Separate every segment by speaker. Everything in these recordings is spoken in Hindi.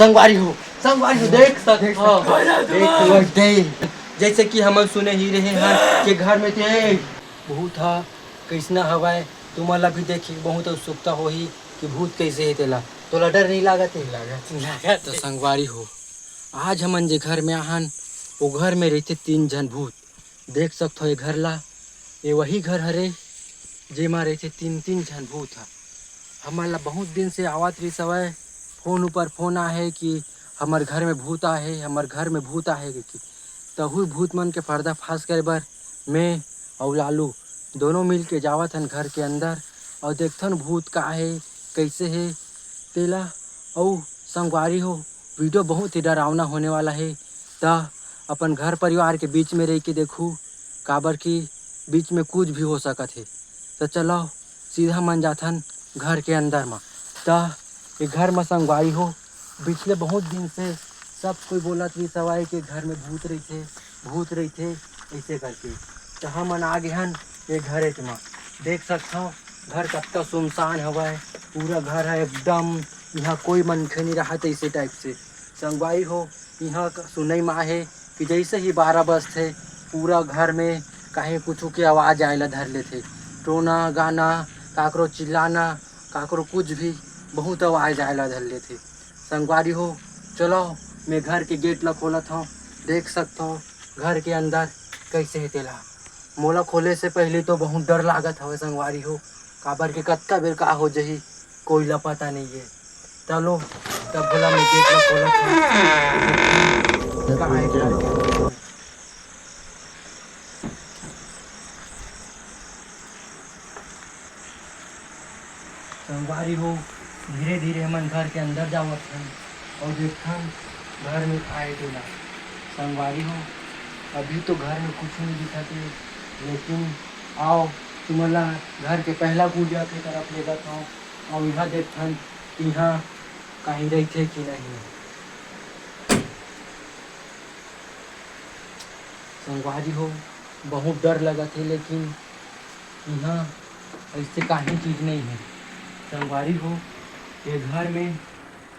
Speaker 1: संगवारी हो देख सकते हो देख जैसे कि हम सुने ही रहे हैं कि घर में ते भूत है कैसना हवाए तुम्हारा भी देखी बहुत उत्सुकता हो ही कि भूत कैसे है तेला तो डर नहीं लागत है तो संगवारी हो आज हमन जे घर में आहन वो घर में रहते 3 जन भूत देख सकते हो ये घर ला ये वही घर हरे जेमा रहते 3 जन भूत है हमारा बहुत दिन से आवत रही सवय फोन ऊपर फोन आहे कि हमार घर में भूत आहे हमार घर में भूत आहे कि तहु भूत मन के पर्दाफाश करे बर मैं और लालू दोनों मिल के जावत हन घर के अंदर और देखथन भूत का है कैसे है तेला और संगवारी हो वीडियो बहुत ही डरावना होने वाला है ता अपन घर परिवार के बीच में रह के देखूँ काबर की बीच में कुछ भी हो सकत है तो चलो सीधा मन जाथन घर के अंदर में ता ये घर में संगवारी हो पिछले बहुत दिन से सब कोई बोलत रही सवाई के घर में भूत रही थे ऐसे करके तो हम आ गए हन ये घर में देख सकते हो घर कत्ता सुनसान हवा है पूरा घर है एकदम यहाँ कोई मनखे नहीं रहा ऐसे टाइप से संगवाई हो यहाँ सुनई में है कि जैसे ही 12 बजते पूरा घर में कहीं कुछ की आवाज़ आएला धर लेते टोना गाना काकरो चिल्लाना काकरो कुछ भी बहुत आवाज़ आएला धर लेते संगवारी हो चलो मैं घर के गेट ला खोलत हूँ देख सकता हूँ घर के अंदर कैसे है तेला मोला खोले से पहले तो बहुत डर लागत हवे संगवारी हो काबर के कत्ता बेर का हो जही कोई ला पता नहीं है चलो तब बोला मैं गेट ला खोलत हूँ कहाँ है घर के अंदर संगवारी हो धीरे धीरे हमन घर के अंदर जावत हन और देखथन घर में आए तेला संगवारी हो अभी तो घर में कुछ नहीं दिखत है लेकिन आओ तुम्हारा घर के पहला गुड़िया की तरफ ले जाता हूँ और यहाँ देखथन यहाँ कहीं रहते कि नहीं संगवारी हो बहुत डर लगा थे लेकिन यहाँ ऐसे कहीं चीज़ नहीं है संगवारी हो ये घर में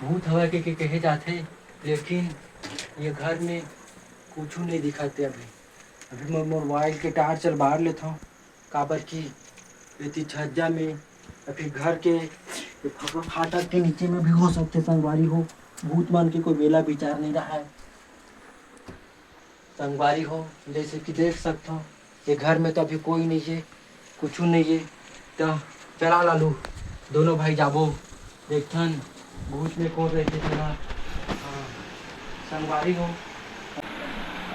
Speaker 1: भूत हवा के कहे जाते लेकिन ये घर में कुछ नहीं दिखाते अभी मैं मोबाइल के टार चल बाहर लेता हूँ काबर की इतनी छज्जा में अभी घर के फाटक के नीचे में भी हो सकते संगवारी हो भूत मान के कोई मेला विचार नहीं रहा है संगवारी हो जैसे कि देख सकता हूँ ये घर में तो अभी कोई नहीं है कुछ नहीं है तो चला लालू दोनों भाई जाबो देखथन भूत में कौन रहते चला संगवारी हो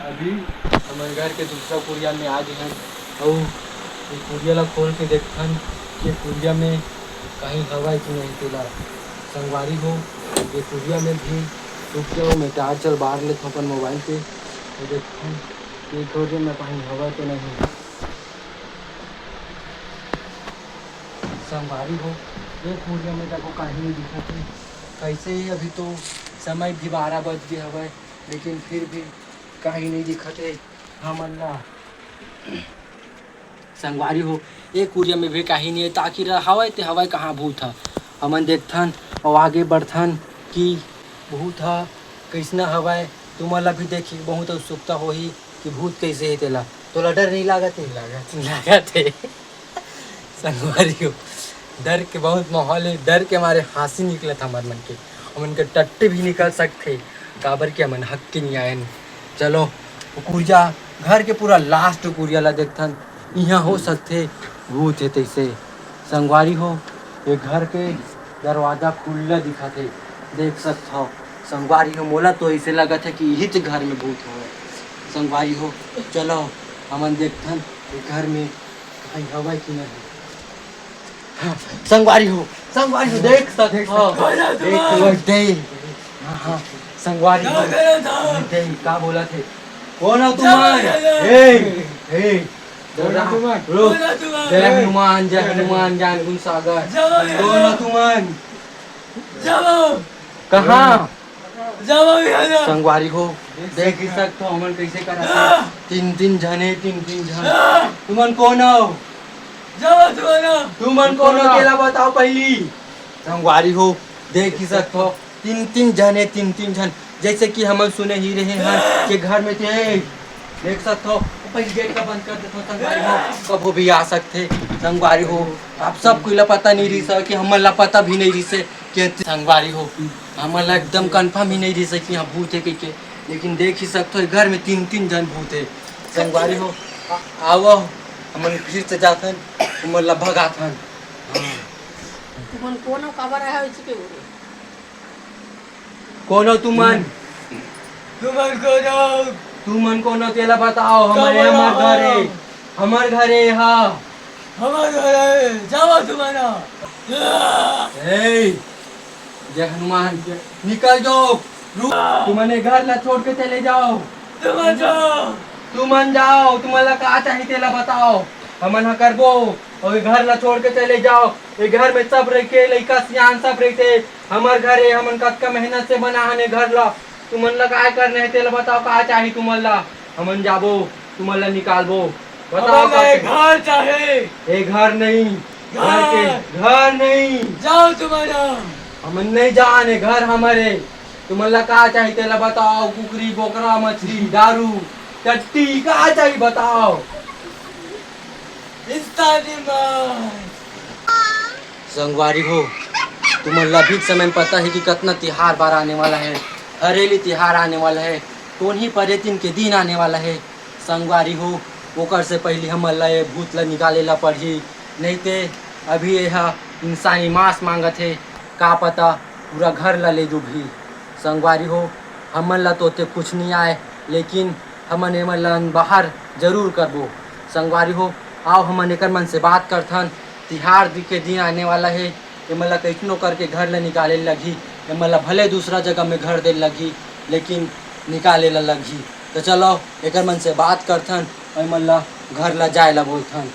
Speaker 1: अभी हमारे घर के दूसरा कुरिया में आ गए हैं और ये कुरिया ला खोल के देखथन ये कुरिया में कहीं हवा कि नहीं तेला संगवारी हो ये कुरिया में भी रुक जाओ मैं टार चल बाहर लेता हूँ अपन मोबाइल पे तो देखथन ये कुरिया में कहीं हवा तो नहीं संगवारी हो ये कुरिया में देखो कहीं नहीं दिखा थे कैसे ही अभी तो समय भी 12 बज गए हवा लेकिन फिर भी कहीं नहीं दिखते हम अल्लाह संगवारी हो एक कुरिया में भी कहीं नहीं है ताकि हवाई ते हवाई कहाँ भूत है हमन देखथन और आगे बढ़थन कि भूत है कैसना हवाए तुम्हारा भी देखी बहुत उत्सुकता हो ही कि भूत कैसे है तेला तो डर नहीं लागत है संगवारी हो डर के बहुत माहौल है डर के हमारे हंसी निकलत हमारे मन के हम उनके टट्टे भी निकल सकते काबर के हमन हक के नहीं आए चलो कुरिया घर के पूरा लास्ट कुरिया ला देखथन यहाँ हो सकते भूत है तैसे संगवारी हो ये घर के दरवाज़ा खुला दिखा थे देख सकते हो संगवारी हो मोला तो ऐसे लगा था कि यही तो घर में भूत हो संगवारी हो चलो हमन देखथन ये घर में कहीं हवा कि नहीं हाँ, संगवारी हो देख सकते हो देख हाँ संगवारी का बोला थे कौन हो तुम जय हनुमान ज्ञान गुण सागर कौन हो तुम कहाँ संगवारी हो देख ही सकते हो हमन कैसे करा 3 जने 3 जन तुमन कौन हो तुमन कौन हो केला बताओ पहली संगवारी हो देख ही सकते हो तीन तीन जन है, तीन तीन जन। जैसे कि हम सुने ही रहे हैं कि घर में थे, देख सकते हो। पहले गेट का बंद कर देते हो संगवारी हो, कभी भी आ सकते संगवारी हो। आप सबको ला पता नहीं रही सर कि हमारे ला पता भी नहीं रही से कि संगवारी हो, हमारा एकदम कंफर्म ही नहीं रही से कि यहाँ भूत है के। लेकिन देख ही सकते हो घर में तीन तीन जन भूत है संगवारी हो। आओ हम फिर से जाथन तुमला भगाथन।
Speaker 2: तुमन कोनो खबर है इसके
Speaker 1: कोनो तुमन तुमन कोनो तेला बताओ। हमारे हमार घर है यहाँ
Speaker 3: जाओ तुम्हारा
Speaker 1: जय हनुमान निकल जाओ। तुमने घर ला छोड़ के चले जाओ। तुमन जाओ, तुम्हारा का चाहिए तेला बताओ, हमन हा करबो। और ये घर ला छोड़ के चले जाओ। ये घर में सब रह के लइका सियान सब रहते। हमार घर है, हमन कतका मेहनत से बना हने घर ला। तुमन ला काय करने है तेला बताओ, का चाहिए तुमन ला। हमन जाबो, तुमन ला निकालबो। बताओ
Speaker 3: घर चाहे
Speaker 1: ये घर नहीं, घर नहीं
Speaker 3: जाओ तुम्हारा
Speaker 1: हमन नहीं जाने घर हमारे। तुमन ला का चाहिए तेला बताओ। कुकरी बोकरा मछली दारू टट्टी का चाहिए बताओ। संगवारी हो, तुम्हारा भी समय में पता है कि कितना त्योहार बार आने वाला है। हरेली त्योहार आने वाला है, कौन ही पर्यटन के दिन आने वाला है। संगवारी हो, ओकर से पहले हम ये भूत ला निकाले ला पड़ी, नहीं ते अभी यह इंसानी मांस मांगत है। का पता पूरा घर ला ले डूबी। संगवारी हो, हमन ला तो कुछ नहीं आए, लेकिन हमन एमन ला बाहर जरूर करबो। संगवारी हो, आओ हमन एकर मन से बात करथन। तिहार के दिन आने वाला है, एमन ला कैसनो करके घर ला निकाले लगी। एमन ला भले दूसरा जगह में घर दे लगी, लेकिन निकाले ला लगी। तो चलो एकर मन से बात करथन, एमन ला घर ला जाए ला बोलथन।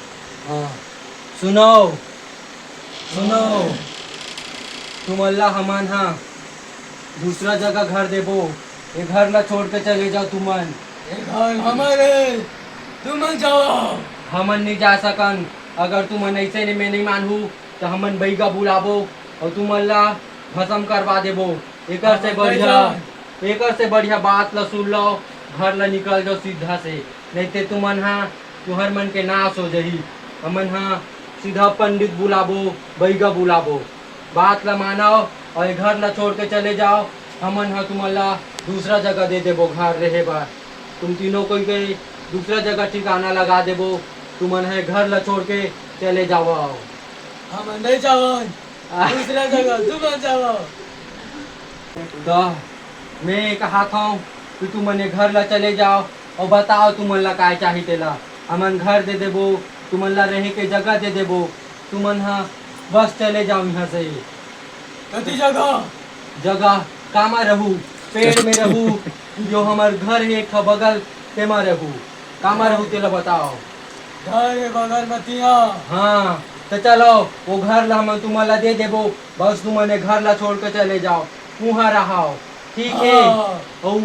Speaker 1: हाँ सुनो सुनो, तुमन ला हमन हाँ दूसरा जगह घर देबो। ये घर ला छोड़ के चले जाओ तुमन।
Speaker 3: घर हमारे तुम जाओ।
Speaker 1: हमन नहीं जा सकन। अगर तुमन ऐसे में नहीं मानू तो हमन बैगा बुलाबो और तुमन ला भस्म करवा देबो। एकर से बढ़िया बात ला सुन लो, घर ला निकल जाओ सीधा से, नहीं ते तुमन हाँ तुहर मन के नाश हो जाही। हमन हाँ सीधा पंडित बुलाबो, बैगा बुलाबो। बात ला मानो और घर ला छोड़ के चले जाओ। हमन हाँ तुमन ला दूसरा जगह दे देबो घर रहे बार। तुम तीनों को गए दूसरा जगह ठिकाना लगा देबो। तुमन है घर ला छोड़ के चले जाओ।
Speaker 3: हम नहीं जाओ दूसरा जगह तुम जाओ।
Speaker 1: तो मैं कहा था कि तुमने घर ला चले जाओ और बताओ तुमन ला काय चाहिए तेला। हमन घर दे देबो, तुमन ला रहे के जगह दे देबो। तुमन हाँ बस चले जाओ यहाँ से।
Speaker 3: कति जगह
Speaker 1: जगह कामा रहू, पेड़ में रहू, जो हमार घर है एक बगल तेमा रहू। कामा रहू तेला बताओ।
Speaker 3: घर के बगल में तिया।
Speaker 1: हाँ तो चलो वो घर ला हम तुम्हारा दे देबो। बस तुमने घर ला छोड़ के चले जाओ, वहाँ रहो, ठीक है। ओ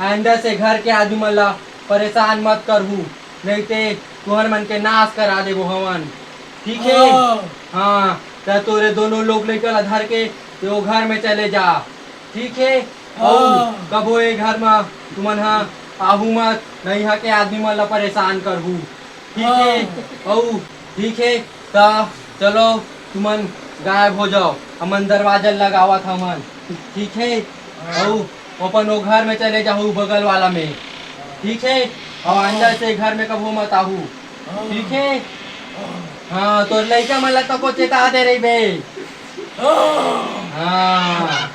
Speaker 1: आइंदा से घर के आदमी मन ला परेशान मत करहू, नहीं ते तुहर मन के नाश करा देबो हमन, ठीक है। हाँ तो तोरे दोनों लोग लेकर धर के तो घर में चले जा, ठीक है। और कबो ये घर में तुमन हाँ आहू मत, नहीं यहाँ के आदमी मन ला परेशान करहू, ठीक है। और ठीक है तो चलो तुमन गायब हो जाओ। हमन दरवाजा लगावत हमन, ठीक है। और अपन वो घर में चले जाओ बगल वाला में, ठीक है। और अंदर से घर में कबो मत आहू, ठीक है। हाँ तो लड़का मन ला तो चेता दे रही बे। हाँ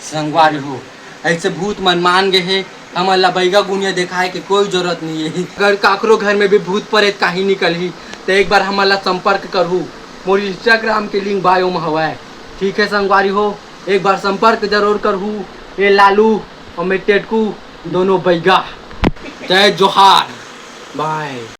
Speaker 1: संगवारी हो, ऐसे भूत मन मान गए है। हमारा बैगा गुनिया दिखाए के कोई जरूरत नहीं है। अगर काकरो घर में भी भूत प्रेत कहीं निकली तो एक बार हमारा संपर्क करूँ। मोर इंस्टाग्राम के लिंक बायो में हवा है, ठीक है। संगवारी हो, एक बार संपर्क जरूर करूँ। ये लालू और मैं टेटकू दोनों बैगा। जय जोहार, बाय।